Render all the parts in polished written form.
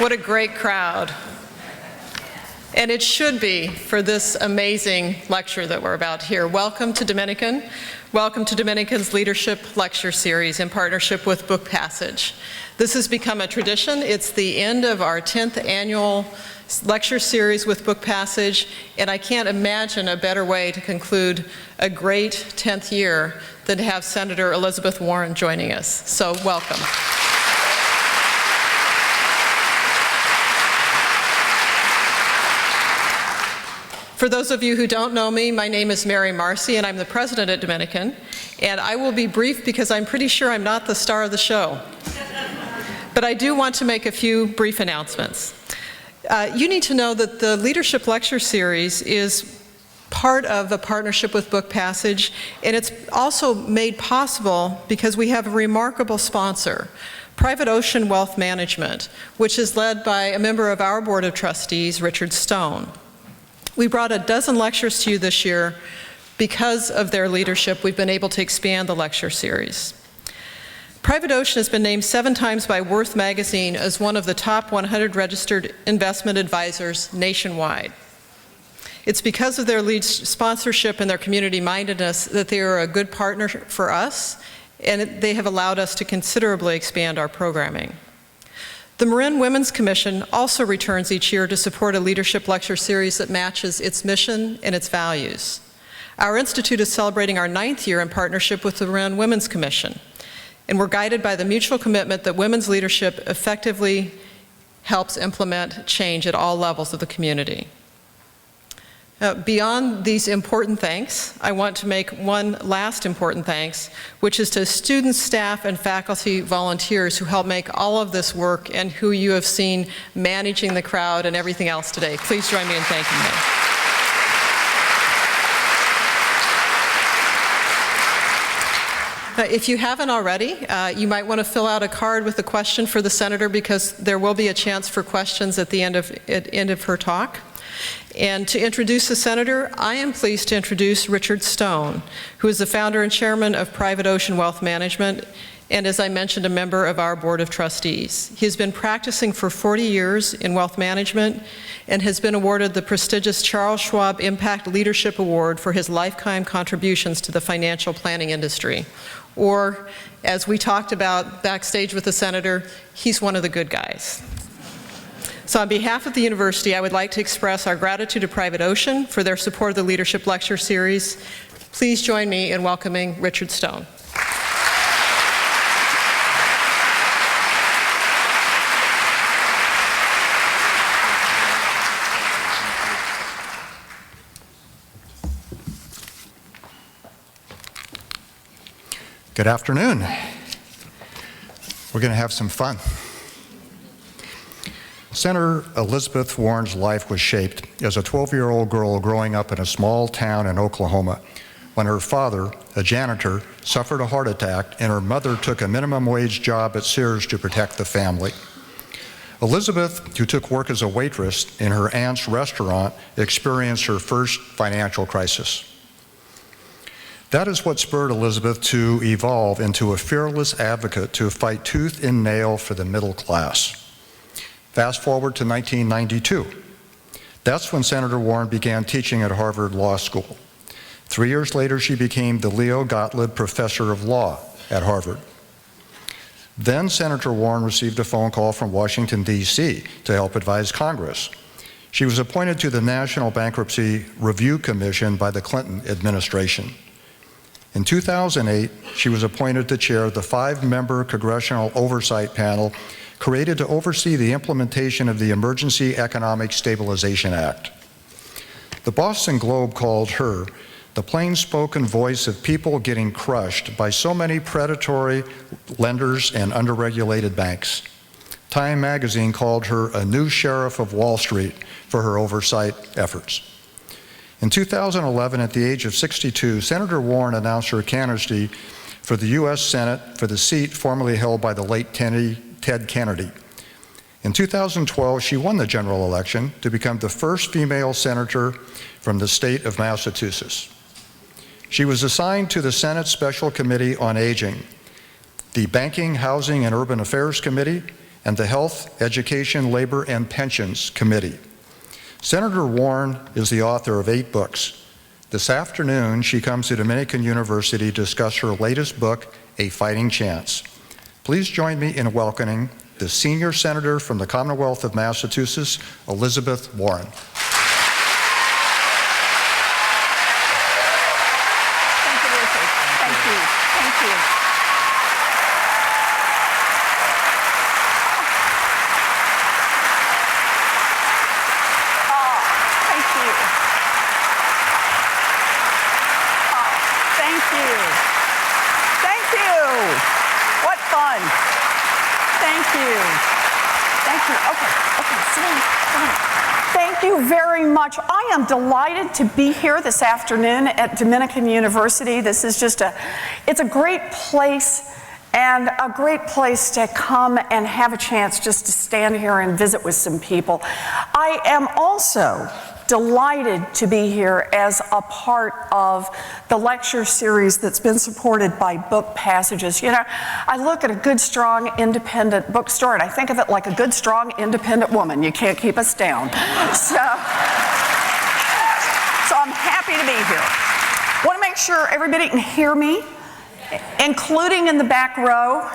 What a great crowd. And it should be for this amazing lecture that we're about to hear. Welcome to Dominican. Welcome to Dominican's Leadership Lecture Series in partnership with Book Passage. This has become a tradition. It's the end of our 10th annual lecture series with Book Passage, and I can't imagine a better way to conclude a great 10th year than to have Senator Elizabeth Warren joining us. So welcome. For those of you who don't know me, my name is Mary Marcy, and I'm the president at Dominican. And I will be brief because I'm pretty sure I'm not the star of the show. But I do want to make a few brief announcements. You need to know that the Leadership Lecture Series is part of a partnership with Book Passage, and it's also made possible because we have a remarkable sponsor, Private Ocean Wealth Management, which is led by a member of our Board of Trustees, Richard Stone. We brought a dozen lectures to you this year. Because of their leadership, we've been able to expand the lecture series. Private Ocean has been named 7 times by Worth magazine as one of the top 100 registered investment advisors nationwide. It's because of their lead sponsorship and their community-mindedness that they are a good partner for us, and they have allowed us to considerably expand our programming. The Marin Women's Commission also returns each year to support a leadership lecture series that matches its mission and its values. Our institute is celebrating our 9th year in partnership with the Marin Women's Commission, and we're guided by the mutual commitment that women's leadership effectively helps implement change at all levels of the community. Beyond these important thanks, I want to make one last important thanks, which is to students, staff, and faculty volunteers who help make all of this work and who you have seen managing the crowd and everything else today. Please join me in thanking them. If you haven't already, you might want to fill out a card with a question for the Senator, because there will be a chance for questions at the end of her talk. And to introduce the Senator, I am pleased to introduce Richard Stone, who is the founder and chairman of Private Ocean Wealth Management, and as I mentioned, a member of our Board of Trustees. He has been practicing for 40 years in wealth management and has been awarded the prestigious Charles Schwab Impact Leadership Award for his lifetime contributions to the financial planning industry. Or, as we talked about backstage with the Senator, he's one of the good guys. So on behalf of the university, I would like to express our gratitude to Private Ocean for their support of the Leadership Lecture Series. Please join me in welcoming Richard Stone. Good afternoon. We're going to have some fun. Senator Elizabeth Warren's life was shaped as a 12-year-old girl growing up in a small town in Oklahoma when her father, a janitor, suffered a heart attack and her mother took a minimum wage job at Sears to protect the family. Elizabeth, who took work as a waitress in her aunt's restaurant, experienced her first financial crisis. That is what spurred Elizabeth to evolve into a fearless advocate to fight tooth and nail for the middle class. Fast forward to 1992. That's when Senator Warren began teaching at Harvard Law School. 3 years later, she became the Leo Gottlieb Professor of Law at Harvard. Then Senator Warren received a phone call from Washington, D.C. to help advise Congress. She was appointed to the National Bankruptcy Review Commission by the Clinton administration. In 2008, she was appointed to chair the 5-member Congressional Oversight Panel created to oversee the implementation of the Emergency Economic Stabilization Act. The Boston Globe called her the plain-spoken voice of people getting crushed by so many predatory lenders and underregulated banks. Time magazine called her a new sheriff of Wall Street for her oversight efforts. In 2011, at the age of 62, Senator Warren announced her candidacy for the U.S. Senate for the seat formerly held by the late Ted Kennedy. In 2012, she won the general election to become the first female senator from the state of Massachusetts. She was assigned to the Senate Special Committee on Aging, the Banking, Housing, and Urban Affairs Committee, and the Health, Education, Labor, and Pensions Committee. Senator Warren is the author of 8 books. This afternoon, she comes to Dominican University to discuss her latest book, A Fighting Chance. Please join me in welcoming the senior senator from the Commonwealth of Massachusetts, Elizabeth Warren. Thank you very much. I am delighted to be here this afternoon at Dominican University. This is it's a great place, and a great place to come and have a chance just to stand here and visit with some people. I am also delighted to be here as a part of the lecture series that's been supported by Book Passages. You know, I look at a good, strong, independent bookstore and I think of it like a good, strong, independent woman. You can't keep us down. So I'm happy to be here. Want to make sure everybody can hear me, including in the back row.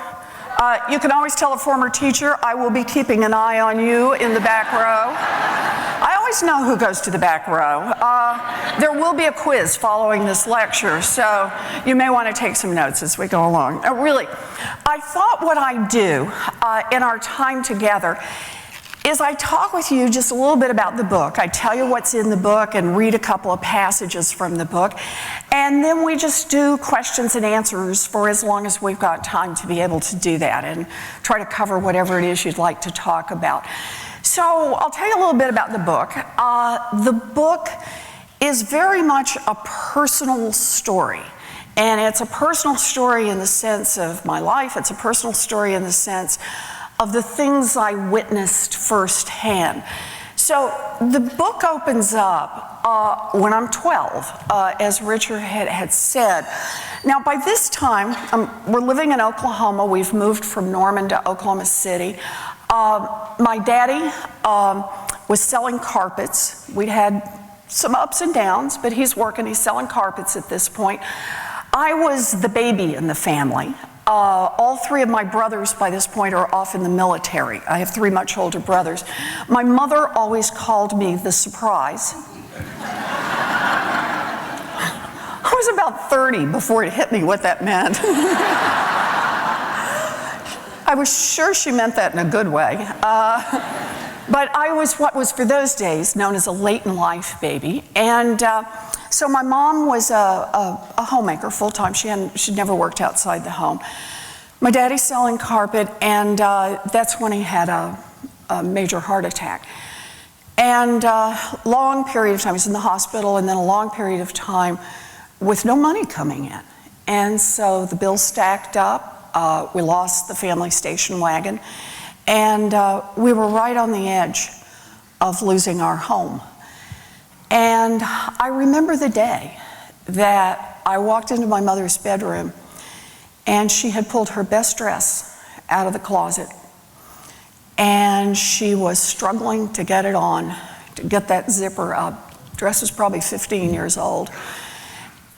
You can always tell a former teacher, I will be keeping an eye on you in the back row. I always know who goes to the back row. There will be a quiz following this lecture, so you may want to take some notes as we go along. Really, I thought what I'd do in our time together is I talk with you just a little bit about the book. I tell you what's in the book and read a couple of passages from the book. And then we just do questions and answers for as long as we've got time to be able to do that and try to cover whatever it is you'd like to talk about. So I'll tell you a little bit about the book. The book is very much a personal story. And it's a personal story in the sense of my life. It's a personal story in the sense of the things I witnessed firsthand. So the book opens up when I'm 12, as Richard had said. Now by this time, we're living in Oklahoma. We've moved from Norman to Oklahoma City. My daddy was selling carpets. We'd had some ups and downs, but he's selling carpets at this point. I was the baby in the family. All 3 of my brothers by this point are off in the military. I have 3 much older brothers. My mother always called me the surprise. I was about 30 before it hit me what that meant. I was sure she meant that in a good way. But I was what was for those days known as a late-in-life baby. And so my mom was a homemaker full-time. She'd never worked outside the home. My daddy's selling carpet, and that's when he had a major heart attack. And long period of time, he was in the hospital, and then a long period of time with no money coming in. And so the bills stacked up. We lost the family station wagon, and we were right on the edge of losing our home. And I remember the day that I walked into my mother's bedroom and she had pulled her best dress out of the closet and she was struggling to get it on, to get that zipper up. The dress was probably 15 years old.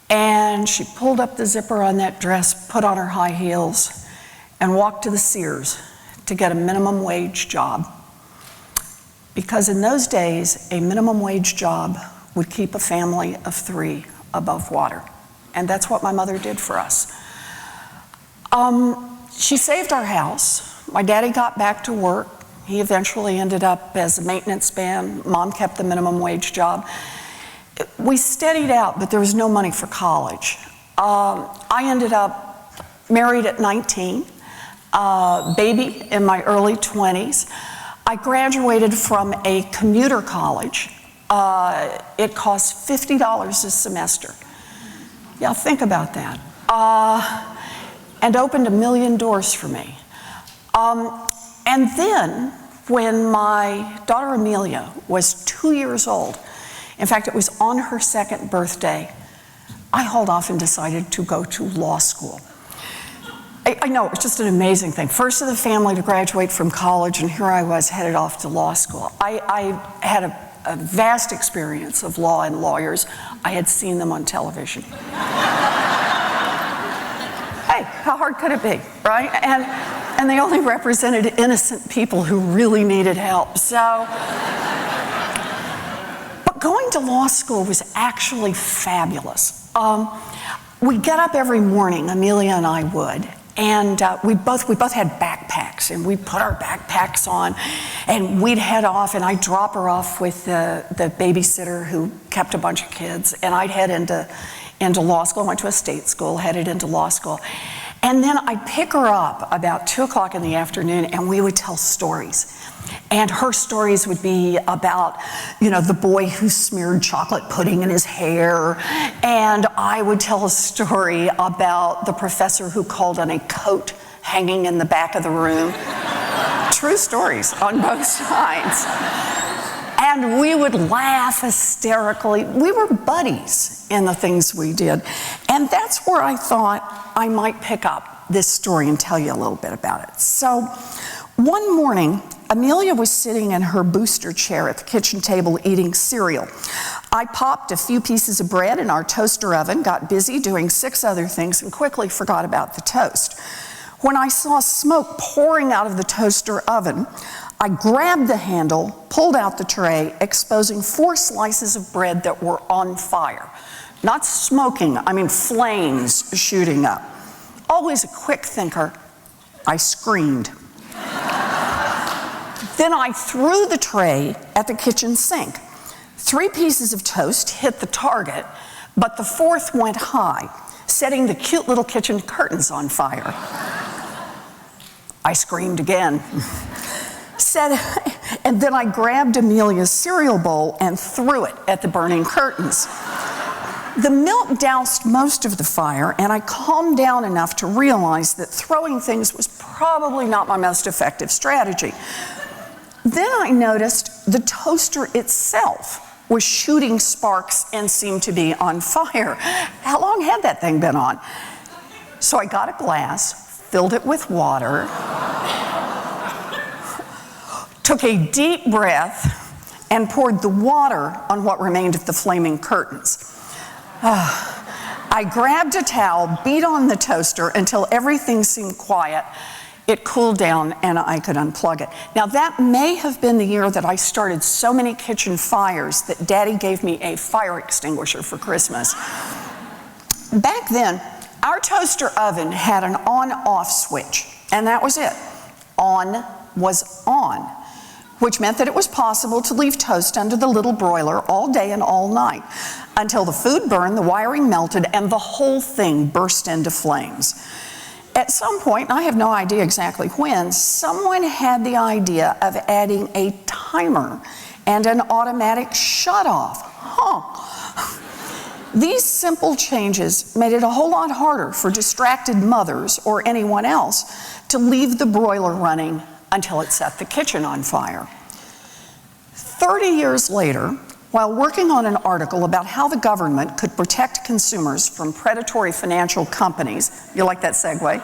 And she pulled up the zipper on that dress, put on her high heels, and walked to the Sears to get a minimum wage job. Because in those days, a minimum wage job would keep a family of 3 above water. And that's what my mother did for us. She saved our house. My daddy got back to work. He eventually ended up as a maintenance man. Mom kept the minimum wage job. We steadied out, but there was no money for college. I ended up married at 19, baby in my early 20s. I graduated from a commuter college. It cost $50 a semester. Yeah, think about that. And opened a million doors for me. And then, when my daughter Amelia was 2 years old, in fact, it was on her 2nd birthday, I hauled off and decided to go to law school. I know, it's just an amazing thing. First of the family to graduate from college, and here I was headed off to law school. I had a vast experience of law and lawyers. I had seen them on television. Hey, how hard could it be, right? And they only represented innocent people who really needed help. So, but going to law school was actually fabulous. We'd get up every morning, Amelia and I would, and we both had backpacks, and we'd put our backpacks on, and we'd head off, and I'd drop her off with the babysitter who kept a bunch of kids, and I'd head into law school. I went to a state school, headed into law school. And then I'd pick her up about 2 o'clock in the afternoon, and we would tell stories. And her stories would be about, the boy who smeared chocolate pudding in his hair. And I would tell a story about the professor who called on a coat hanging in the back of the room. True stories on both sides. And we would laugh hysterically. We were buddies in the things we did. And that's where I thought I might pick up this story and tell you a little bit about it. So one morning, Amelia was sitting in her booster chair at the kitchen table eating cereal. I popped a few pieces of bread in our toaster oven, got busy doing 6 other things, and quickly forgot about the toast. When I saw smoke pouring out of the toaster oven, I grabbed the handle, pulled out the tray, exposing 4 slices of bread that were on fire. Not smoking, I mean flames shooting up. Always a quick thinker, I screamed. Then I threw the tray at the kitchen sink. 3 pieces of toast hit the target, but the 4th went high, setting the cute little kitchen curtains on fire. I screamed again. And then I grabbed Amelia's cereal bowl and threw it at the burning curtains. The milk doused most of the fire, and I calmed down enough to realize that throwing things was probably not my most effective strategy. Then I noticed the toaster itself was shooting sparks and seemed to be on fire. How long had that thing been on? So I got a glass, filled it with water, took a deep breath, and poured the water on what remained of the flaming curtains. I grabbed a towel, beat on the toaster until everything seemed quiet. It cooled down and I could unplug it. Now that may have been the year that I started so many kitchen fires that Daddy gave me a fire extinguisher for Christmas. Back then, our toaster oven had an on-off switch, and that was it. On was on, which meant that it was possible to leave toast under the little broiler all day and all night until the food burned, the wiring melted, and the whole thing burst into flames. At some point, and I have no idea exactly when, someone had the idea of adding a timer and an automatic shut-off. These simple changes made it a whole lot harder for distracted mothers or anyone else to leave the broiler running until it set the kitchen on fire. 30 years later, while working on an article about how the government could protect consumers from predatory financial companies, you like that segue?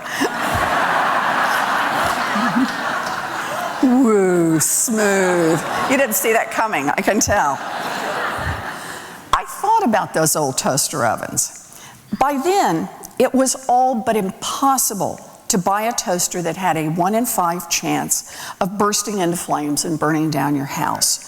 Woo, smooth. You didn't see that coming, I can tell. I thought about those old toaster ovens. By then, it was all but impossible to buy a toaster that had a 1 in 5 chance of bursting into flames and burning down your house.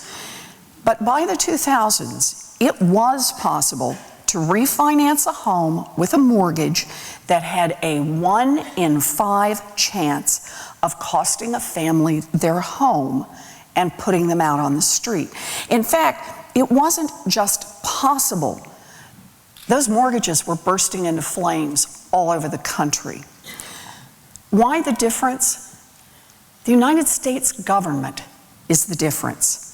But by the 2000s, it was possible to refinance a home with a mortgage that had a 1 in 5 chance of costing a family their home and putting them out on the street. In fact, it wasn't just possible. Those mortgages were bursting into flames all over the country. Why the difference? The United States government is the difference.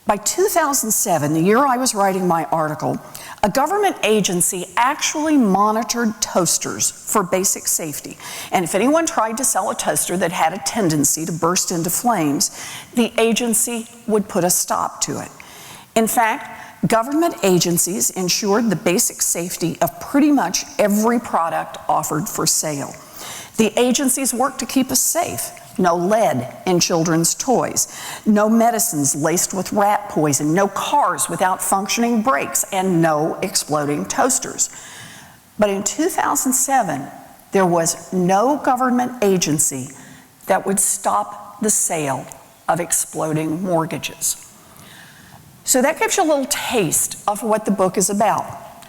By 2007, the year I was writing my article, a government agency actually monitored toasters for basic safety. And if anyone tried to sell a toaster that had a tendency to burst into flames, the agency would put a stop to it. In fact, government agencies ensured the basic safety of pretty much every product offered for sale. The agencies work to keep us safe. No lead in children's toys, no medicines laced with rat poison, no cars without functioning brakes, and no exploding toasters. But in 2007, there was no government agency that would stop the sale of exploding mortgages. So that gives you a little taste of what the book is about.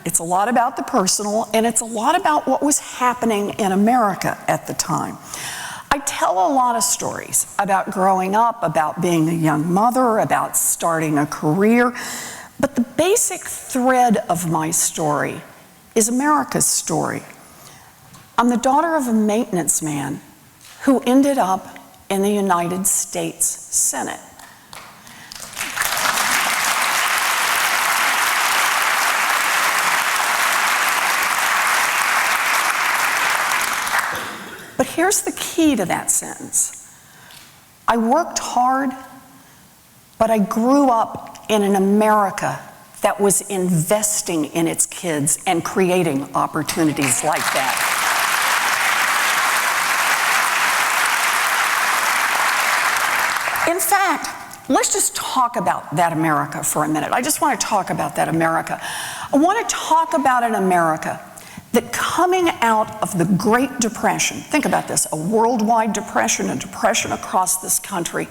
It's a lot about the personal, and it's a lot about what was happening in America at the time. I tell a lot of stories about growing up, about being a young mother, about starting a career, but the basic thread of my story is America's story. I'm the daughter of a maintenance man who ended up in the United States Senate. But here's the key to that sentence. I worked hard, but I grew up in an America that was investing in its kids and creating opportunities like that. In fact, let's just talk about that America for a minute. I just want to talk about that America. I want to talk about an America that coming out of the Great Depression, think about this, a worldwide depression, a depression across this country,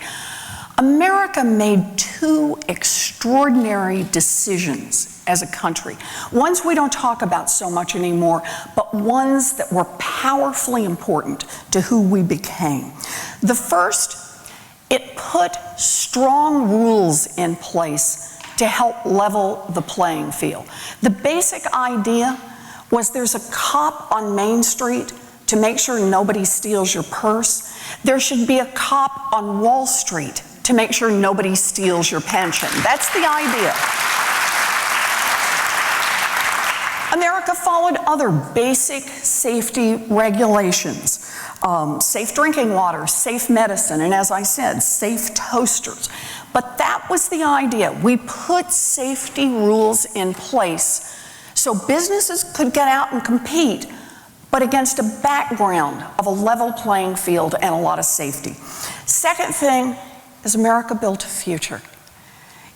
America made two extraordinary decisions as a country. Ones we don't talk about so much anymore, but ones that were powerfully important to who we became. The first, it put strong rules in place to help level the playing field. The basic idea was there's a cop on Main Street to make sure nobody steals your purse. There should be a cop on Wall Street to make sure nobody steals your pension. That's the idea. America followed other basic safety regulations. Safe drinking water, safe medicine, and as I said, safe toasters. But that was the idea. We put safety rules in place so businesses could get out and compete, but against a background of a level playing field and a lot of safety. Second thing is America built a future.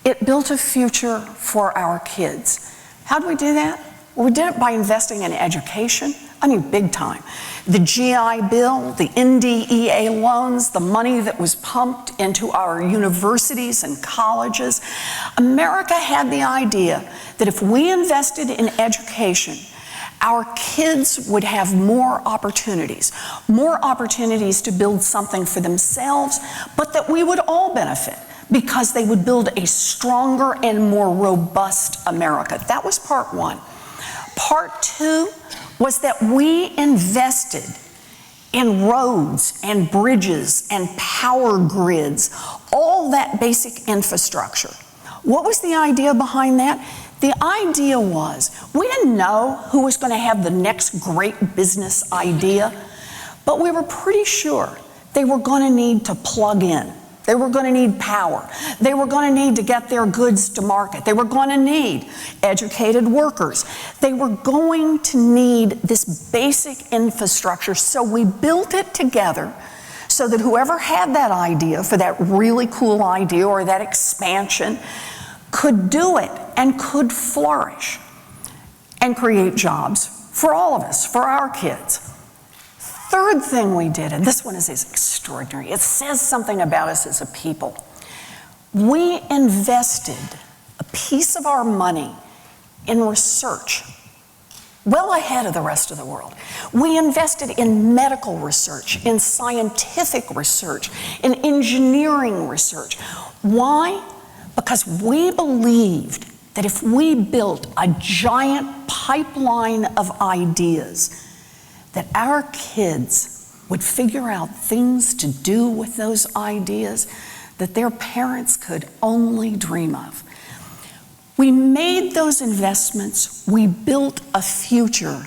It built a future for our kids. How did we do that? Well, we did it by investing in education. I mean, big time. The GI Bill, the NDEA loans, the money that was pumped into our universities and colleges. America had the idea that if we invested in education, our kids would have more opportunities to build something for themselves, but that we would all benefit because they would build a stronger and more robust America. That was part one. Part two was that we invested in roads and bridges and power grids, all that basic infrastructure. What was the idea behind that? The idea was we didn't know who was going to have the next great business idea, but we were pretty sure they were going to need to plug in. They were going to need power. They were going to need to get their goods to market. They were going to need educated workers. They were going to need this basic infrastructure. So we built it together so that whoever had that idea for that really cool idea or that expansion could do it and could flourish and create jobs for all of us, for our kids. Third thing we did, and this one is extraordinary, it says something about us as a people. We invested a piece of our money in research, well ahead of the rest of the world. We invested in medical research, in scientific research, in engineering research. Why? Because we believed that if we built a giant pipeline of ideas, that our kids would figure out things to do with those ideas that their parents could only dream of. We made those investments. We built a future.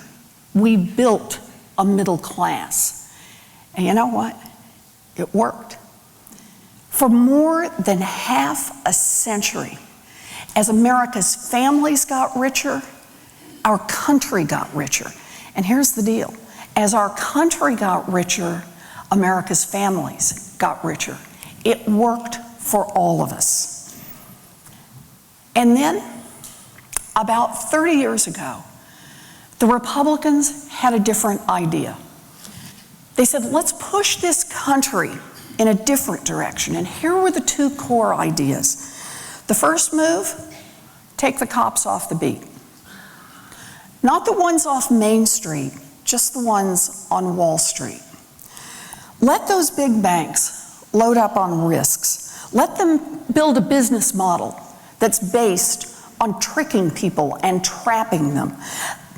We built a middle class. And you know what? It worked. For more than half a century, as America's families got richer, our country got richer. And here's the deal. As our country got richer, America's families got richer. It worked for all of us. And then, about 30 years ago, the Republicans had a different idea. They said, let's push this country in a different direction. And here were the two core ideas. The first move, take the cops off the beat. Not the ones off Main Street, just the ones on Wall Street. Let those big banks load up on risks. Let them build a business model that's based on tricking people and trapping them.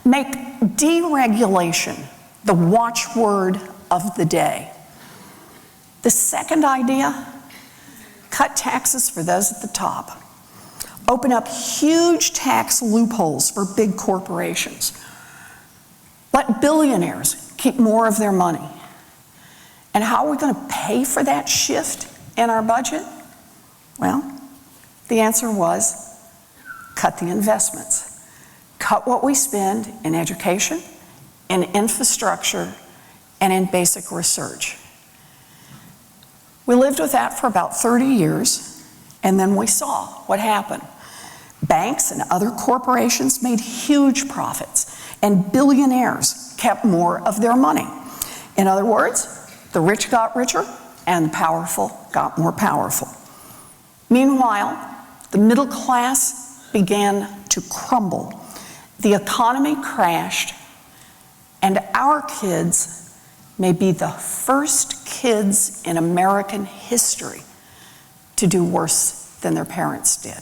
Make deregulation the watchword of the day. The second idea, cut taxes for those at the top. Open up huge tax loopholes for big corporations. Let billionaires keep more of their money. And how are we going to pay for that shift in our budget? Well, the answer was cut the investments. Cut what we spend in education, in infrastructure, and in basic research. We lived with that for about 30 years, and then we saw what happened. Banks and other corporations made huge profits, and billionaires kept more of their money. In other words, the rich got richer, and the powerful got more powerful. Meanwhile, the middle class began to crumble. The economy crashed, and our kids may be the first kids in American history to do worse than their parents did.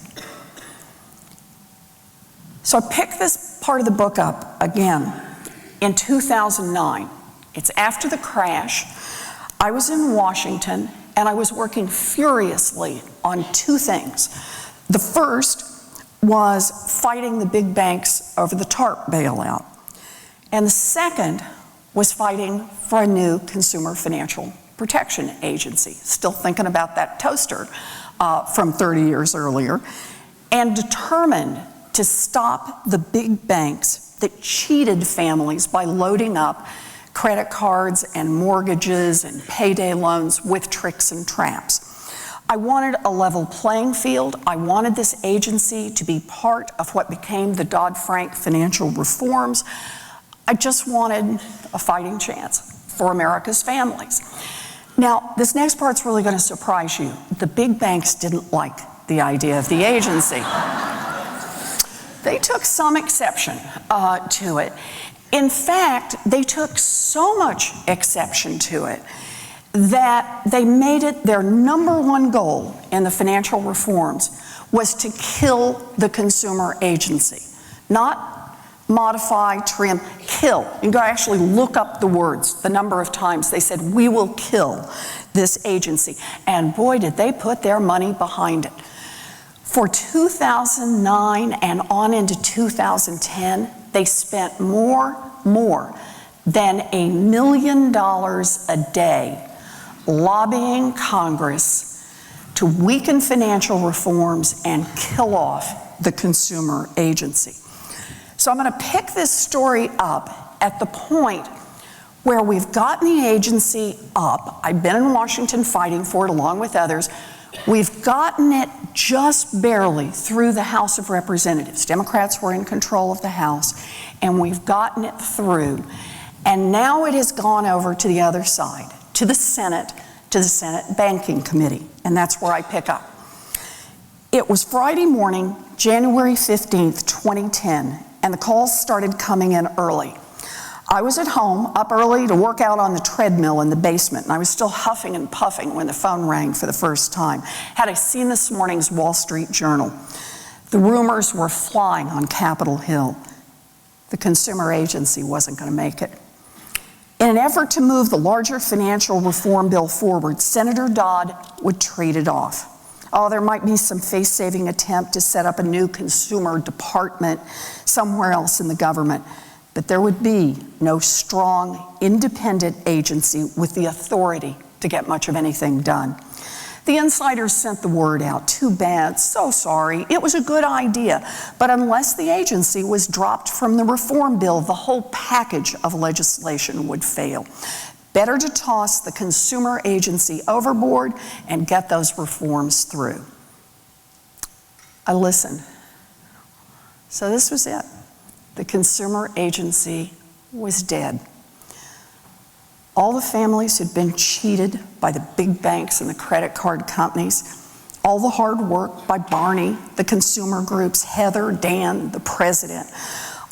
So I picked this part of the book up again in 2009. It's after the crash. I was in Washington, and I was working furiously on two things. The first was fighting the big banks over the TARP bailout. And the second was fighting for a new Consumer Financial Protection Agency. Still thinking about that toaster from 30 years earlier. And determined to stop the big banks that cheated families by loading up credit cards and mortgages and payday loans with tricks and traps. I wanted a level playing field. I wanted this agency to be part of what became the Dodd-Frank financial reforms. I just wanted a fighting chance for America's families. Now, this next part's really going to surprise you. The big banks didn't like the idea of the agency. They took some exception to it. In fact, they took so much exception to it that they made it their number one goal in the financial reforms was to kill the consumer agency. Not modify, trim, kill. You can actually look up the words, the number of times they said, we will kill this agency. And boy, did they put their money behind it. For 2009 and on into 2010, they spent more than $1 million a day lobbying Congress to weaken financial reforms and kill off the consumer agency. So I'm going to pick this story up at the point where we've gotten the agency up. I've been in Washington fighting for it along with others. We've gotten it just barely through the House of Representatives. Democrats were in control of the House, and we've gotten it through. And now it has gone over to the other side, to the Senate Banking Committee, and that's where I pick up. It was Friday morning, January 15th, 2010, and the calls started coming in early. I was at home, up early to work out on the treadmill in the basement, and I was still huffing and puffing when the phone rang for the first time. Had I seen this morning's Wall Street Journal, the rumors were flying on Capitol Hill. The consumer agency wasn't going to make it. In an effort to move the larger financial reform bill forward, Senator Dodd would trade it off. Oh, there might be some face-saving attempt to set up a new consumer department somewhere else in the government, but there would be no strong, independent agency with the authority to get much of anything done. The insiders sent the word out. Too bad, so sorry. It was a good idea. But unless the agency was dropped from the reform bill, the whole package of legislation would fail. Better to toss the consumer agency overboard and get those reforms through. I listened. So this was it. The consumer agency was dead. All the families who'd been cheated by the big banks and the credit card companies, all the hard work by Barney, the consumer groups, Heather, Dan, the president,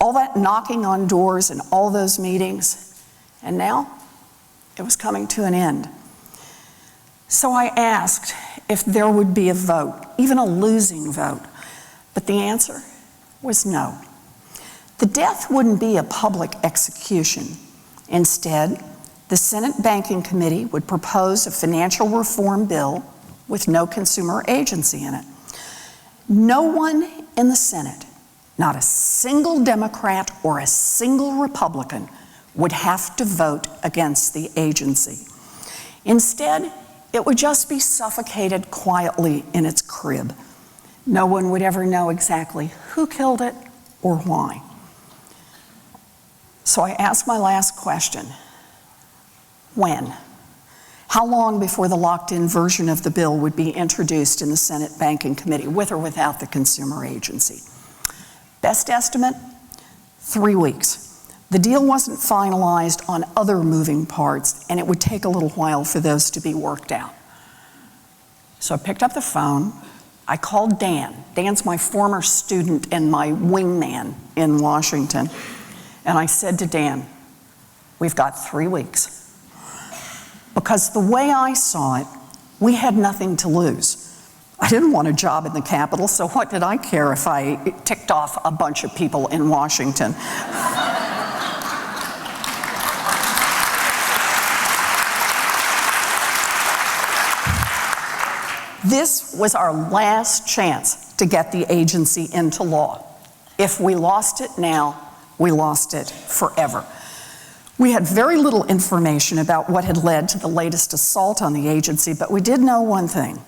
all that knocking on doors and all those meetings, and now it was coming to an end. So I asked if there would be a vote, even a losing vote, but the answer was no. The death wouldn't be a public execution. Instead, the Senate Banking Committee would propose a financial reform bill with no consumer agency in it. No one in the Senate, not a single Democrat or a single Republican, would have to vote against the agency. Instead, it would just be suffocated quietly in its crib. No one would ever know exactly who killed it or why. So I asked my last question. When? How long before the locked-in version of the bill would be introduced in the Senate Banking Committee, with or without the consumer agency? Best estimate, 3 weeks. The deal wasn't finalized on other moving parts, and it would take a little while for those to be worked out. So I picked up the phone. I called Dan. Dan's my former student and my wingman in Washington. And I said to Dan, we've got 3 weeks. Because the way I saw it, we had nothing to lose. I didn't want a job in the Capitol, so what did I care if I ticked off a bunch of people in Washington? This was our last chance to get the agency into law. If we lost it now, we lost it forever. We had very little information about what had led to the latest assault on the agency, but we did know one thing.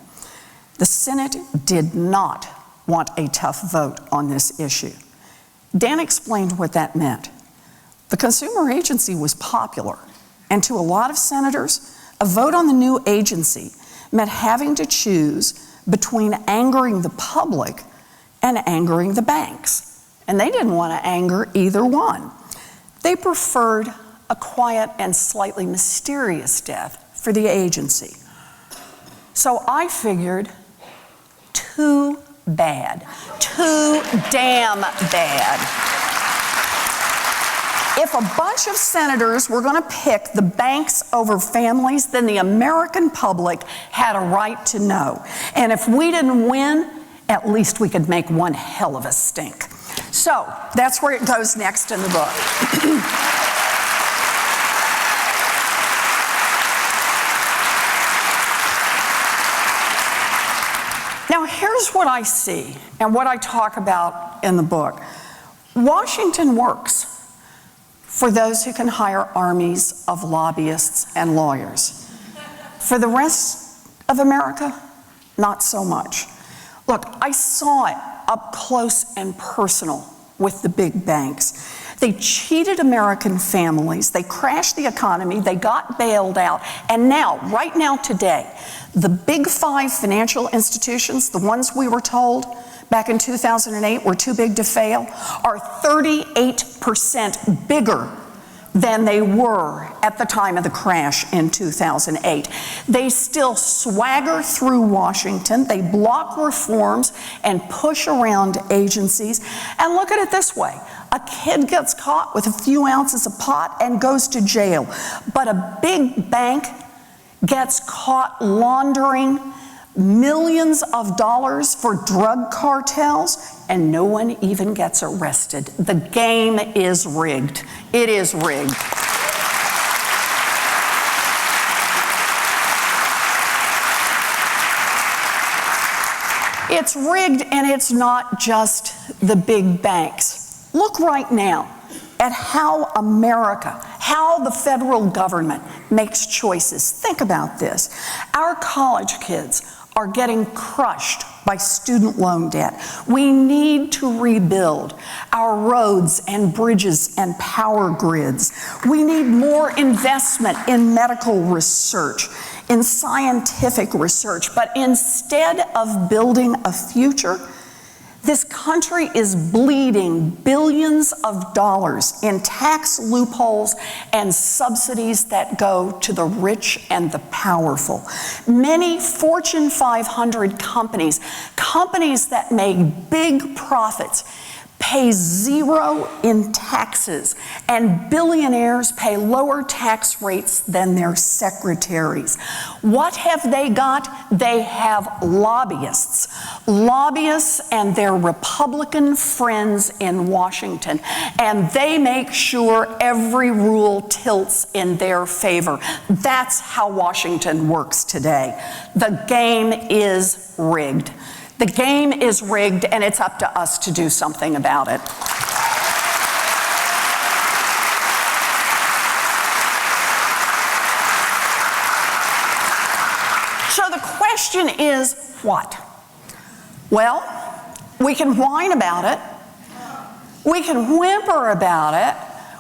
The Senate did not want a tough vote on this issue. Dan explained what that meant. The consumer agency was popular, and to a lot of senators, a vote on the new agency meant having to choose between angering the public and angering the banks. And they didn't want to anger either one. They preferred a quiet and slightly mysterious death for the agency. So I figured, too bad, too damn bad. If a bunch of senators were going to pick the banks over families, then the American public had a right to know. And if we didn't win, at least we could make one hell of a stink. So that's where it goes next in the book. Now, here's what I see and what I talk about in the book. Washington works for those who can hire armies of lobbyists and lawyers. For the rest of America, not so much. Look, I saw it up close and personal with the big banks. They cheated American families, they crashed the economy, they got bailed out, and now, right now today, the big 5 financial institutions, the ones we were told back in 2008 were too big to fail, are 38% bigger than they were at the time of the crash in 2008. They still swagger through Washington, they block reforms and push around agencies. And look at it this way, a kid gets caught with a few ounces of pot and goes to jail, but a big bank gets caught laundering millions of dollars for drug cartels, and no one even gets arrested. The game is rigged. It is rigged. It's rigged, and it's not just the big banks. Look right now at how America how the federal government makes choices. Think about this. Our college kids are getting crushed by student loan debt. We need to rebuild our roads and bridges and power grids. We need more investment in medical research, in scientific research. But instead of building a future, this country is bleeding billions of dollars in tax loopholes and subsidies that go to the rich and the powerful. Many Fortune 500 companies that make big profits, pay zero in taxes, and billionaires pay lower tax rates than their secretaries. What have they got? They have lobbyists. Lobbyists and their Republican friends in Washington, and they make sure every rule tilts in their favor. That's how Washington works today. The game is rigged. The game is rigged, and it's up to us to do something about it. So the question is, what? Well, we can whine about it. We can whimper about it.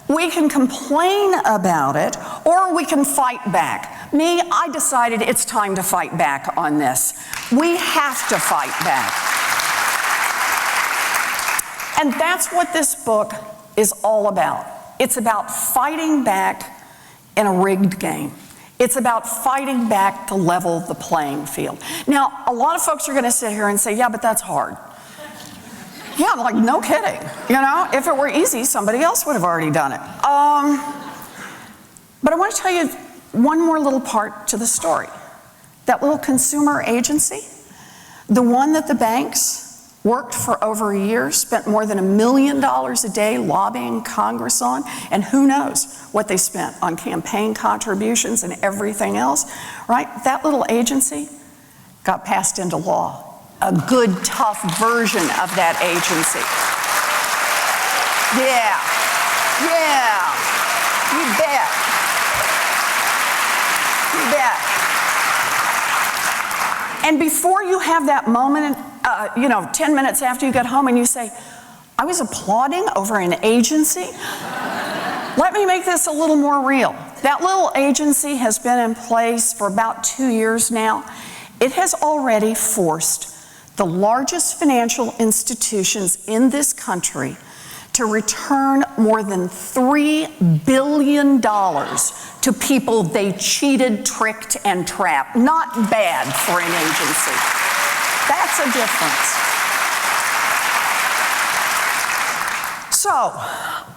We can complain about it, or we can fight back. Me, I decided it's time to fight back on this. We have to fight back. And that's what this book is all about. It's about fighting back in a rigged game. It's about fighting back to level the playing field. Now, a lot of folks are going to sit here and say, yeah, but that's hard. Yeah, I'm like, no kidding. You know, if it were easy, somebody else would have already done it. But I want to tell you one more little part to the story. That little consumer agency, the one that the banks worked for over a year, spent more than $1 million a day lobbying Congress on, and who knows what they spent on campaign contributions and everything else, right? That little agency got passed into law. A good, tough version of that agency. Yeah, you bet. And before you have that moment, 10 minutes after you get home and you say, I was applauding over an agency? Let me make this a little more real. That little agency has been in place for about 2 years now. It has already forced the largest financial institutions in this country to return more than $3 billion to people they cheated, tricked, and trapped. Not bad for an agency. That's a difference. So,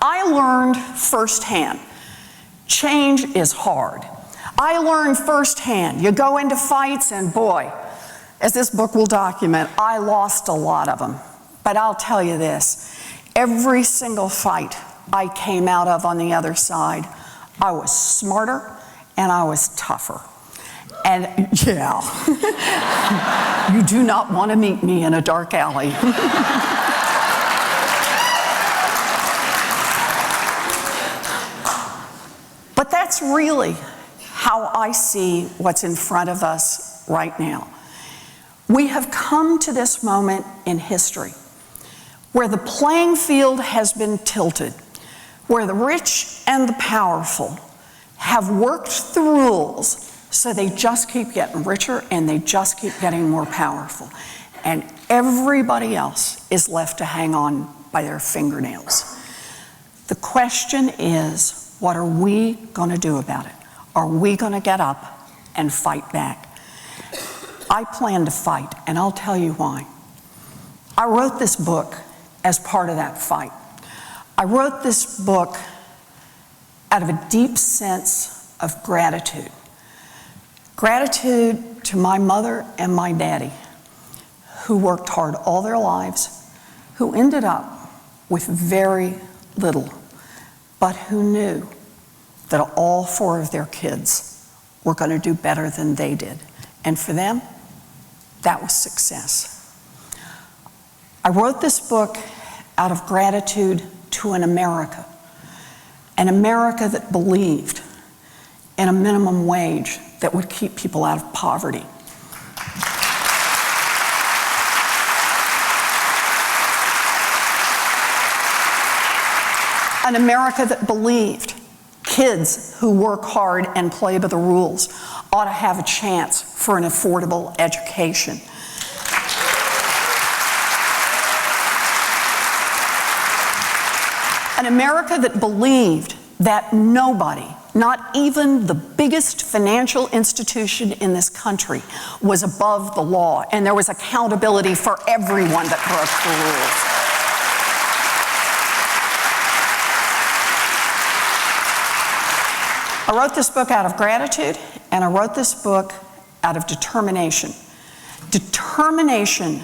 I learned firsthand, change is hard. I learned firsthand, you go into fights and boy, as this book will document, I lost a lot of them. But I'll tell you this, every single fight I came out of on the other side, I was smarter and I was tougher. And yeah, you do not want to meet me in a dark alley. But that's really how I see what's in front of us right now. We have come to this moment in history where the playing field has been tilted, where the rich and the powerful have worked the rules so they just keep getting richer and they just keep getting more powerful. And everybody else is left to hang on by their fingernails. The question is, what are we going to do about it? Are we going to get up and fight back? I plan to fight, and I'll tell you why. I wrote this book as part of that fight. I wrote this book out of a deep sense of gratitude. Gratitude to my mother and my daddy, who worked hard all their lives, who ended up with very little, but who knew that all 4 of their kids were going to do better than they did. And for them, that was success. I wrote this book out of gratitude to an America An America that believed in a minimum wage that would keep people out of poverty. An America that believed kids who work hard and play by the rules ought to have a chance for an affordable education. An America that believed that nobody, not even the biggest financial institution in this country, was above the law, and there was accountability for everyone that broke the rules. I wrote this book out of gratitude, and I wrote this book out of determination. Determination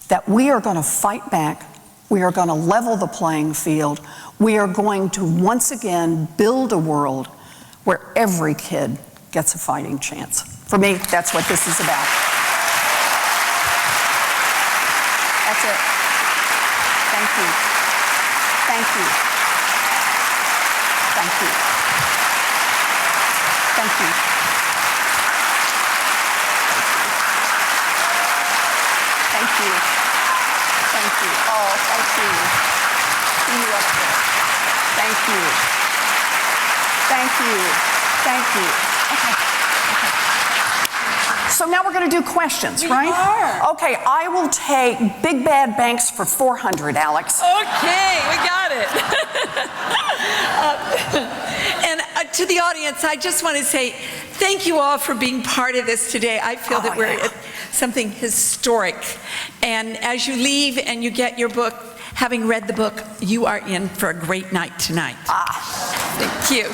that we are going to fight back, we are going to level the playing field, we are going to once again build a world where every kid gets a fighting chance. For me, that's what this is about. That's it. Thank you. Thank you. Thank you. Thank you. Thank you. Thank you. Oh, thank you. See you up there. Thank you. Thank you. Thank you. Okay. So now we're going to do questions, right? We are. Okay, I will take Big Bad Banks for 400, Alex. Okay, we got it. And to the audience, I just want to say thank you all for being part of this today. I feel that we're at something historic. And as you leave and you get your book, having read the book, you are in for a great night tonight. Thank you.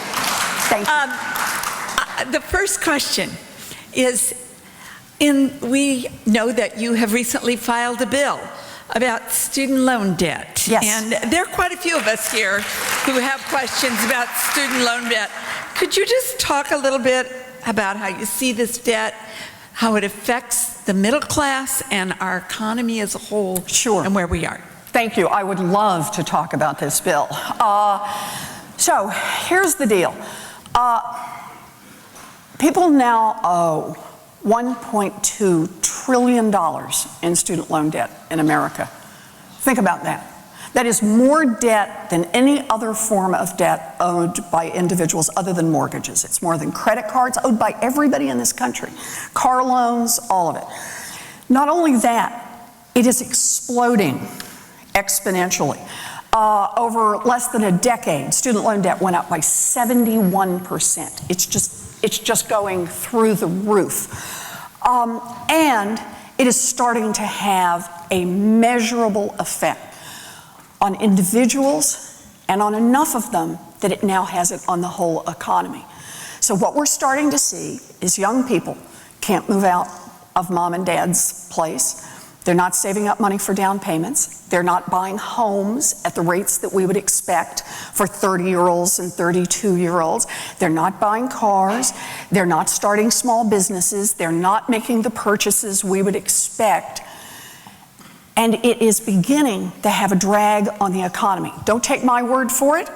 Thank you. The first question is, we know that you have recently filed a bill about student loan debt. Yes. And there are quite a few of us here who have questions about student loan debt. Could you just talk a little bit about how you see this debt, how it affects the middle class and our economy as a whole? Sure. And where we are? Thank you. I would love to talk about this bill. So here's the deal. People now owe $1.2 trillion in student loan debt in America. Think about that. That is more debt than any other form of debt owed by individuals other than mortgages. It's more than credit cards owed by everybody in this country. Car loans, all of it. Not only that, it is exploding exponentially. Over less than a decade, student loan debt went up by 71%. It's just going through the roof. And it is starting to have a measurable effect on individuals and on enough of them that it now has it on the whole economy. So what we're starting to see is young people can't move out of mom and dad's place. They're not saving up money for down payments. They're not buying homes at the rates that we would expect for 30-year-olds and 32-year-olds. They're not buying cars. They're not starting small businesses. They're not making the purchases we would expect. And it is beginning to have a drag on the economy. Don't take my word for it.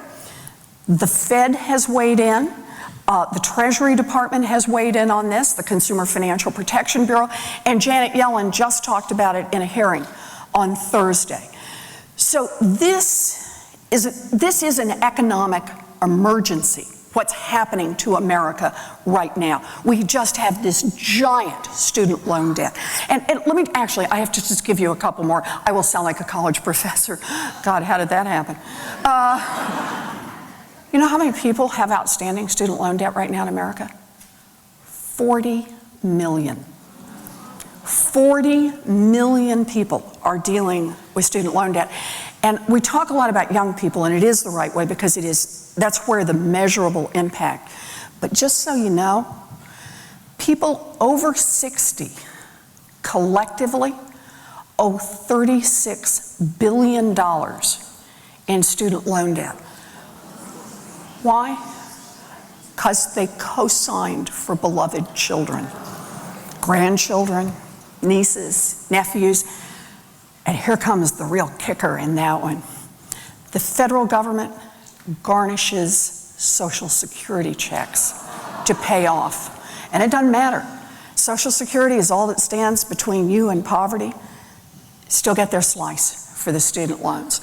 The Fed has weighed in. The Treasury Department has weighed in on this, the Consumer Financial Protection Bureau, and Janet Yellen just talked about it in a hearing on Thursday. So this is an economic emergency, what's happening to America right now. We just have this giant student loan debt. And let me, actually, I have to just give you a couple more. I will sound like a college professor. God, how did that happen? You know how many people have outstanding student loan debt right now in America? 40 million. 40 million people are dealing with student loan debt. And we talk a lot about young people, and it is the right way because that's where the measurable impact. But just so you know, people over 60 collectively owe $36 billion in student loan debt. Why? Because they co-signed for beloved children, grandchildren, nieces, nephews, and here comes the real kicker in that one. The federal government garnishes Social Security checks to pay off. And it doesn't matter. Social Security is all that stands between you and poverty. Still get their slice for the student loans.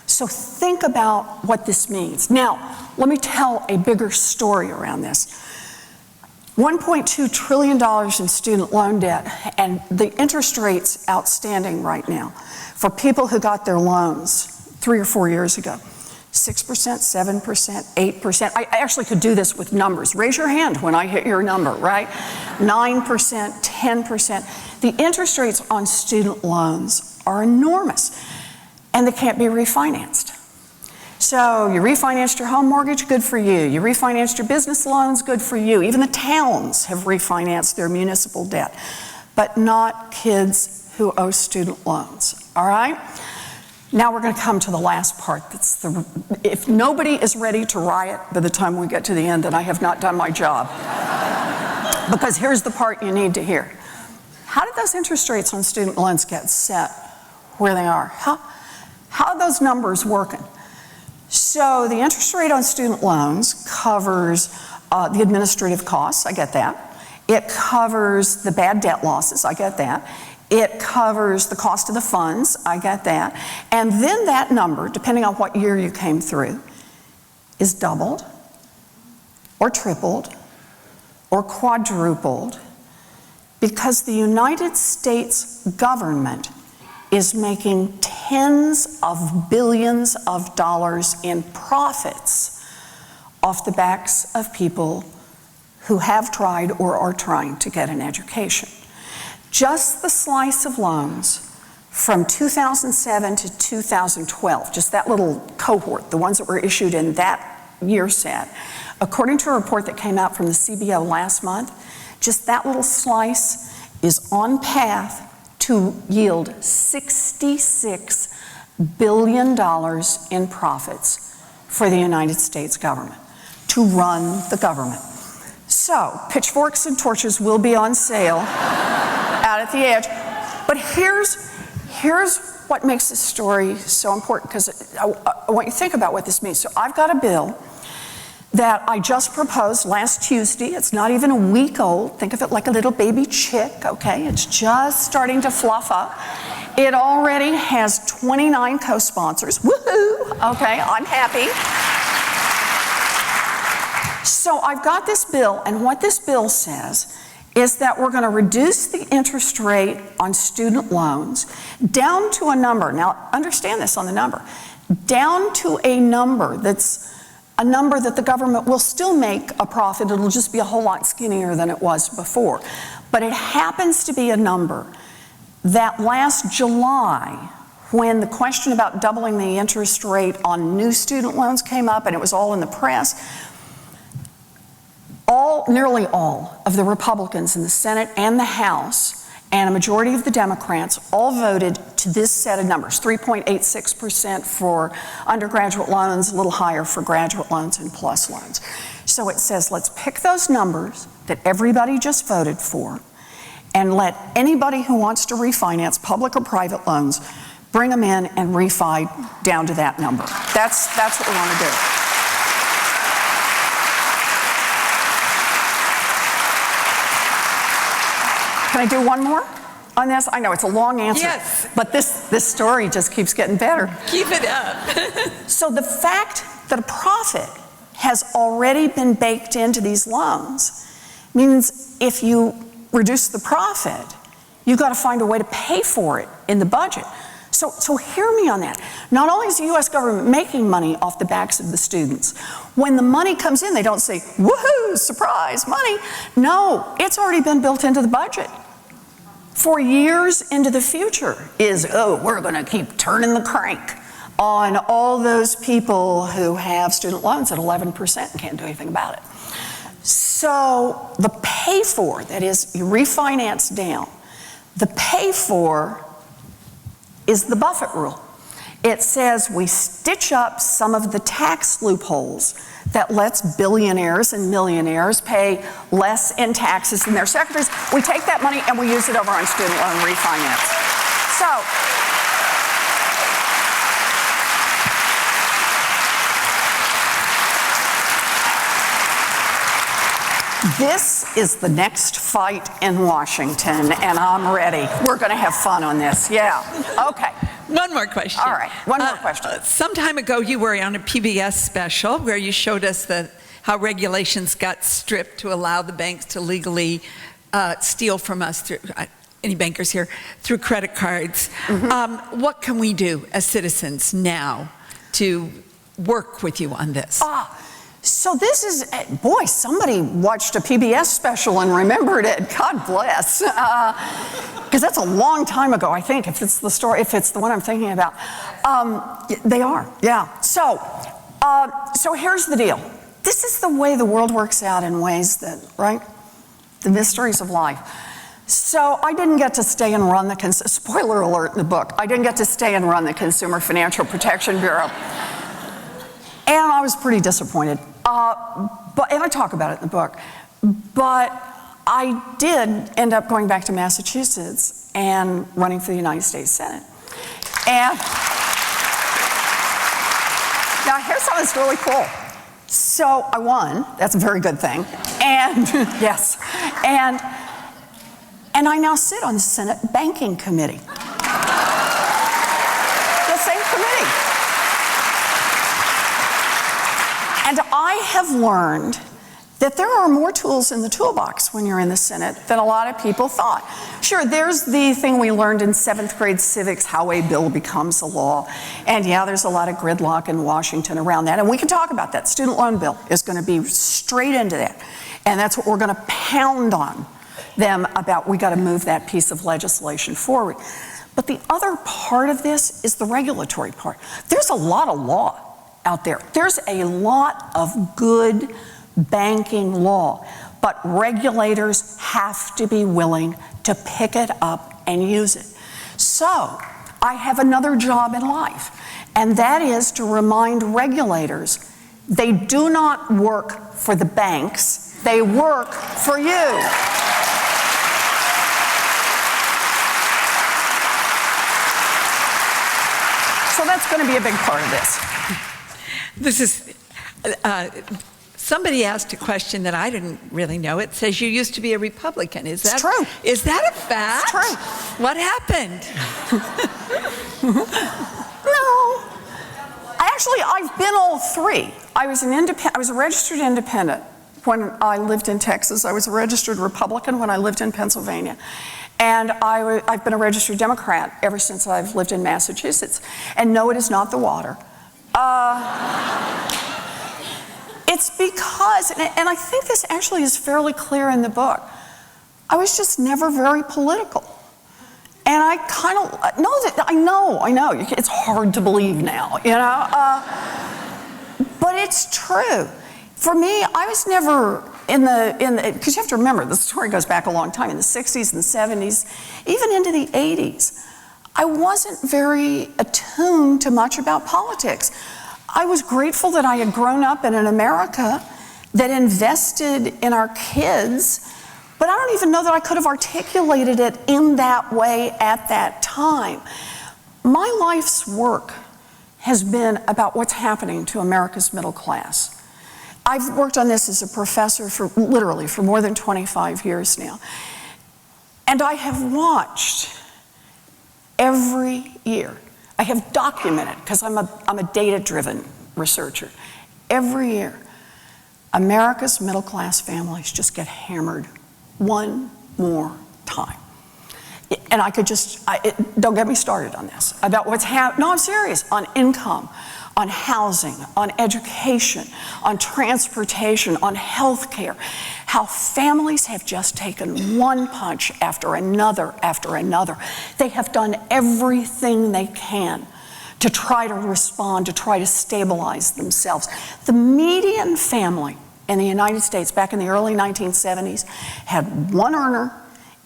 So think about what this means. Now, let me tell a bigger story around this. $1.2 trillion in student loan debt, and the interest rates outstanding right now for people who got their loans 3 or 4 years ago. 6%, 7%, 8%. I actually could do this with numbers. Raise your hand when I hit your number, right? 9%, 10%. The interest rates on student loans are enormous, and they can't be refinanced. So you refinanced your home mortgage, good for you. You refinanced your business loans, good for you. Even the towns have refinanced their municipal debt, but not kids who owe student loans, all right? Now we're going to come to the last part. If nobody is ready to riot by the time we get to the end, then I have not done my job. Because here's the part you need to hear. How did those interest rates on student loans get set where they are? How are those numbers working? So the interest rate on student loans covers the administrative costs, I get that. It covers the bad debt losses, I get that. It covers the cost of the funds, I get that. And then that number, depending on what year you came through, is doubled or tripled or quadrupled because the United States government is making tens of billions of dollars in profits off the backs of people who have tried or are trying to get an education. Just the slice of loans from 2007 to 2012, just that little cohort, the ones that were issued in that year set, according to a report that came out from the CBO last month, just that little slice is on path to yield $66 billion in profits for the United States government, to run the government. So, pitchforks and torches will be on sale out at the edge. But here's what makes this story so important, because I want you to think about what this means. So I've got a bill that I just proposed last Tuesday. It's not even a week old. Think of it like a little baby chick, okay? It's just starting to fluff up. It already has 29 co-sponsors. Woohoo! Okay, I'm happy. So I've got this bill, and what this bill says is that we're going to reduce the interest rate on student loans down to a number. Now, understand this on the number. Down to a number that's a number that the government will still make a profit. It'll just be a whole lot skinnier than it was before. But it happens to be a number that last July, when the question about doubling the interest rate on new student loans came up, and it was all in the press, nearly all of the Republicans in the Senate and the House, and a majority of the Democrats, all voted to this set of numbers, 3.86% for undergraduate loans, a little higher for graduate loans and plus loans. So it says, let's pick those numbers that everybody just voted for, and let anybody who wants to refinance public or private loans bring them in and refi down to that number. That's what we want to do. Can I do one more on this? I know it's a long answer, yes, but this story just keeps getting better. Keep it up. So the fact that a profit has already been baked into these loans means if you reduce the profit, you've got to find a way to pay for it in the budget. So hear me on that. Not only is the U.S. government making money off the backs of the students, when the money comes in, they don't say, woohoo, surprise, money. No, it's already been built into the budget. For years into the future is, we're going to keep turning the crank on all those people who have student loans at 11% and can't do anything about it. So the pay for, that is, you refinance down, the pay for is the Buffett rule. It says we stitch up some of the tax loopholes that lets billionaires and millionaires pay less in taxes than their secretaries. We take that money and we use it over on student loan refinance. So, This is the next fight in Washington, and I'm ready. We're going to have fun on this. Yeah. Okay. One more question. All right. One more question. Some time ago, you were on a PBS special where you showed us how regulations got stripped to allow the banks to legally steal from us through any bankers here through credit cards. What can we do as citizens now to work with you on this? So this is, boy, somebody watched a PBS special and remembered it. God bless. Because that's a long time ago, I think, if it's the story, if it's the one I'm thinking about. They are, yeah. So here's the deal. This is the way the world works out in ways that, right? The mysteries of life. So I didn't get to stay and run the, spoiler alert in the book, I didn't get to stay and run the Consumer Financial Protection Bureau. And I was pretty disappointed. And I talk about it in the book. But I did end up going back to Massachusetts and running for the United States Senate. And now here's something that's really cool. So I won. That's a very good thing. And yes. And I now sit on the Senate Banking Committee. The same committee. And I have learned that there are more tools in the toolbox when you're in the Senate than a lot of people thought. Sure, there's the thing we learned in 7th grade civics, how a bill becomes a law. And yeah, there's a lot of gridlock in Washington around that. And we can talk about that. Student loan bill is going to be straight into that. And that's what we're going to pound on them about. We got to move that piece of legislation forward. But the other part of this is the regulatory part. There's a lot of law out there. There's a lot of good banking law, but regulators have to be willing to pick it up and use it. So I have another job in life, and that is to remind regulators they do not work for the banks, they work for you. So that's going to be a big part of this. This is, somebody asked a question that I didn't really know. It says you used to be a Republican. Is that true? Is that a fact? It's true. What happened? No. I've been all three. I was a registered independent when I lived in Texas. I was a registered Republican when I lived in Pennsylvania. And I've been a registered Democrat ever since I've lived in Massachusetts. And no, it is not the water. It's because, and I think this actually is fairly clear in the book, I was just never very political. And I kind of know that, I know, it's hard to believe now, you know? But it's true. For me, I was never because you have to remember, the story goes back a long time, in the 60s and 70s, even into the 80s. I wasn't very attuned to much about politics. I was grateful that I had grown up in an America that invested in our kids, but I don't even know that I could have articulated it in that way at that time. My life's work has been about what's happening to America's middle class. I've worked on this as a professor for more than 25 years now. And I have watched every year. I have documented, because I'm a data-driven researcher. Every year, America's middle-class families just get hammered one more time. And I could just, don't get me started on this, about what's happening. No, I'm serious, on income, on housing, on education, on transportation, on health care, how families have just taken one punch after another after another. They have done everything they can to try to respond, to try to stabilize themselves. The median family in the United States back in the early 1970s had one earner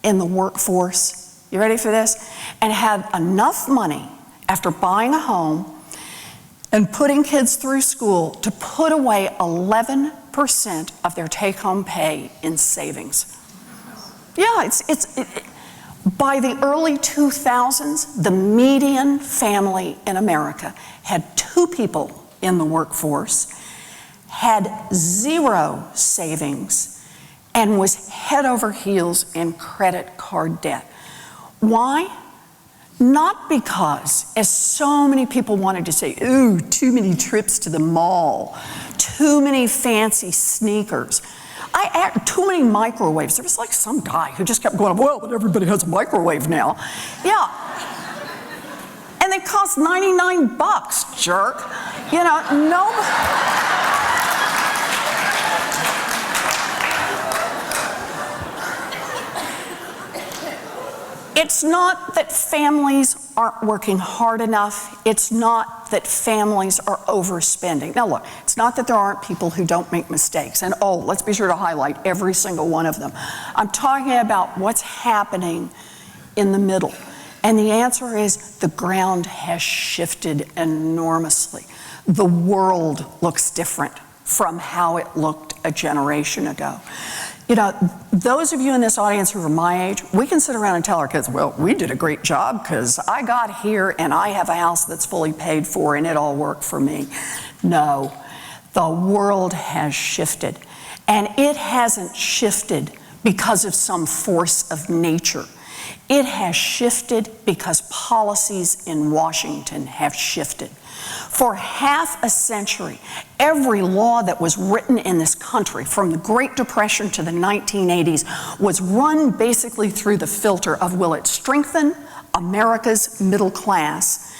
in the workforce, you ready for this? And had enough money after buying a home and putting kids through school to put away 11% of their take-home pay in savings. Yeah, by the early 2000s, the median family in America had 2 people in the workforce, had 0 savings, and was head over heels in credit card debt. Why? Not because, as so many people wanted to say, ooh, too many trips to the mall, too many fancy sneakers, too many microwaves. There was like some guy who just kept going, well, but everybody has a microwave now. Yeah. And they cost $99, jerk. You know, no. It's not that families aren't working hard enough. It's not that families are overspending. Now look, it's not that there aren't people who don't make mistakes. And oh, let's be sure to highlight every single one of them. I'm talking about what's happening in the middle. And the answer is the ground has shifted enormously. The world looks different from how it looked a generation ago. You know, those of you in this audience who are my age, we can sit around and tell our kids, well, we did a great job because I got here and I have a house that's fully paid for and it all worked for me. No, the world has shifted. And it hasn't shifted because of some force of nature. It has shifted because policies in Washington have shifted. For half a century, every law that was written in this country, from the Great Depression to the 1980s, was run basically through the filter of, will it strengthen America's middle class?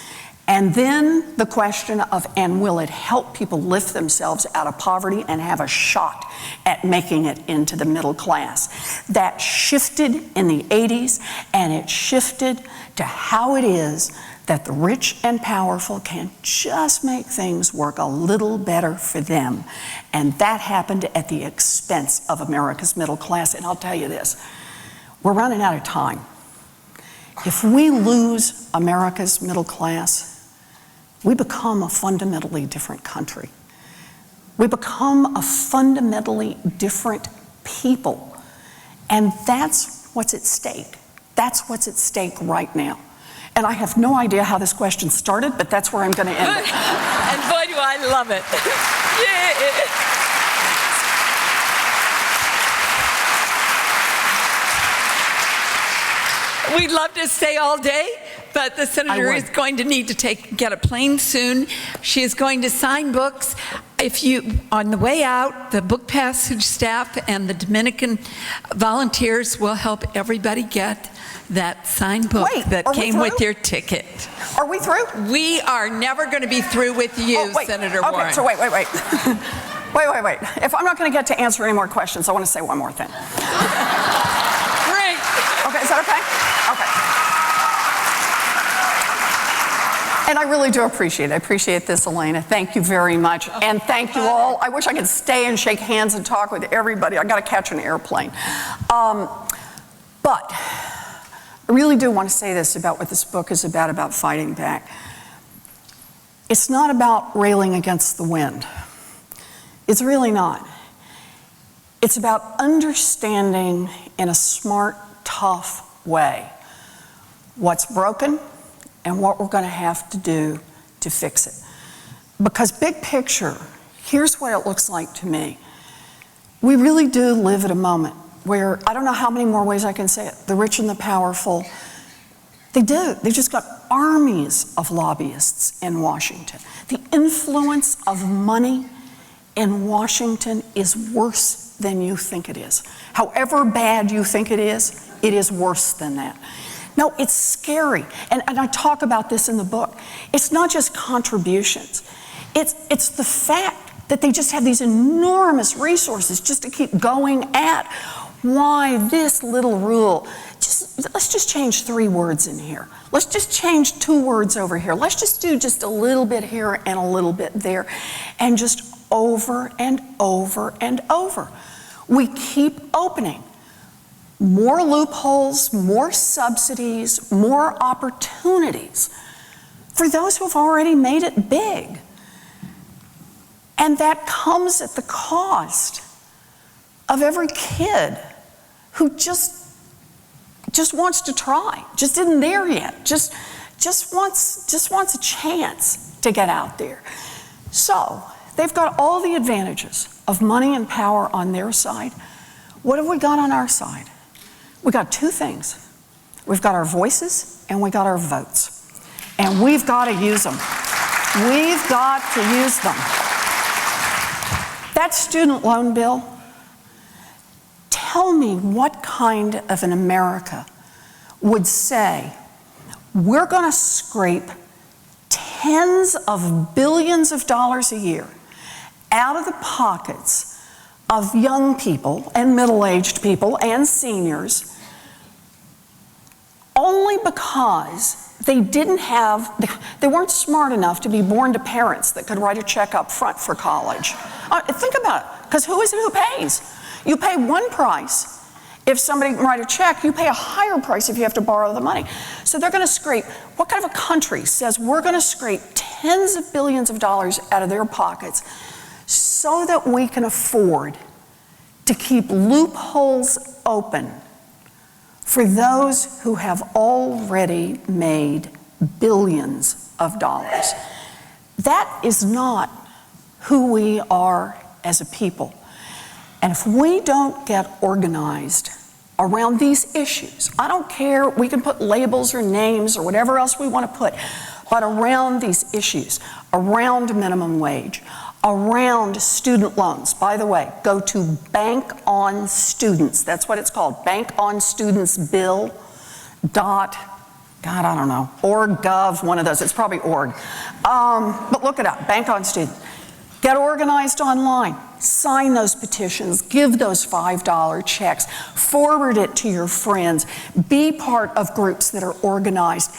And then the question of, and will it help people lift themselves out of poverty and have a shot at making it into the middle class? That shifted in the 80s, and it shifted to how it is that the rich and powerful can just make things work a little better for them. And that happened at the expense of America's middle class. And I'll tell you this, we're running out of time. If we lose America's middle class, we become a fundamentally different country. We become a fundamentally different people. And that's what's at stake. That's what's at stake right now. And I have no idea how this question started, but that's where I'm going to end it. And boy, do I love it. Yeah. We'd love to stay all day, but the senator is going to need to get a plane soon. She is going to sign books. If you, on the way out, the book passage staff and the Dominican volunteers will help everybody get that signed book that came with your ticket. Are we through? We are never going to be through with you, Senator Warren. Okay, so wait. Wait. If I'm not going to get to answer any more questions, I want to say one more thing. Great. Okay, is that okay? Okay. And I really do appreciate it. I appreciate this, Elena. Thank you very much. And thank you all. I wish I could stay and shake hands and talk with everybody. I got to catch an airplane. But I really do want to say this about what this book is about fighting back. It's not about railing against the wind. It's really not. It's about understanding in a smart, tough way what's broken and what we're going to have to do to fix it. Because big picture, here's what it looks like to me. We really do live at a moment where, I don't know how many more ways I can say it, the rich and the powerful, they've just got armies of lobbyists in Washington. The influence of money in Washington is worse than you think it is. However bad you think it is worse than that. No, it's scary, and I talk about this in the book. It's not just contributions. It's the fact that they just have these enormous resources just to keep going at. Why this little rule? Let's just change 3 words in here. Let's just change 2 words over here. Let's just do just a little bit here and a little bit there. And just over and over and over. We keep opening more loopholes, more subsidies, more opportunities for those who have already made it big. And that comes at the cost of every kid who just wants to try, just isn't there yet, just wants a chance to get out there. So they've got all the advantages of money and power on their side. What have we got on our side? We got two things. We've got our voices and we got our votes. And we've got to use them. We've got to use them. That student loan bill, tell me what kind of an America would say, we're going to scrape tens of billions of dollars a year out of the pockets of young people and middle-aged people and seniors only because they weren't smart enough to be born to parents that could write a check up front for college. Think about it, because who is it who pays? You pay one price. If somebody can write a check, you pay a higher price if you have to borrow the money. So they're going to scrape, what kind of a country says we're going to scrape tens of billions of dollars out of their pockets so that we can afford to keep loopholes open for those who have already made billions of dollars? That is not who we are as a people. And if we don't get organized around these issues, I don't care, we can put labels or names or whatever else we want to put, but around these issues, around minimum wage, around student loans. By the way, go to Bank on Students. That's what it's called, Bank on Students Bill dot, God, I don't know, org, gov, one of those. It's probably org. But look it up, Bank on Students. Get organized online. Sign those petitions. Give those $5 checks. Forward it to your friends. Be part of groups that are organized.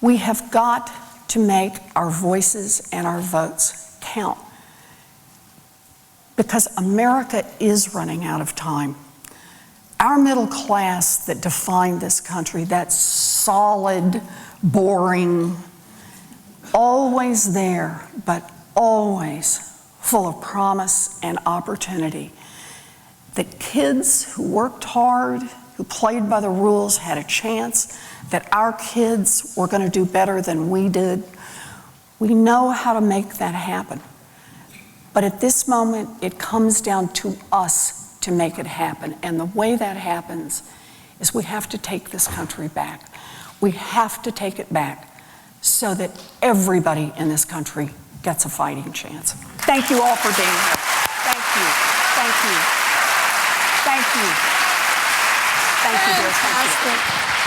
We have got to make our voices and our votes count, because America is running out of time. Our middle class that defined this country, that solid, boring, always there, but always full of promise and opportunity, that kids who worked hard, who played by the rules, had a chance, that our kids were going to do better than we did. We know how to make that happen. But at this moment, it comes down to us to make it happen. And the way that happens is we have to take this country back. We have to take it back so that everybody in this country gets a fighting chance. Thank you all for being here. Thank you. Thank you. Thank you. Thank you, dear. Thank you.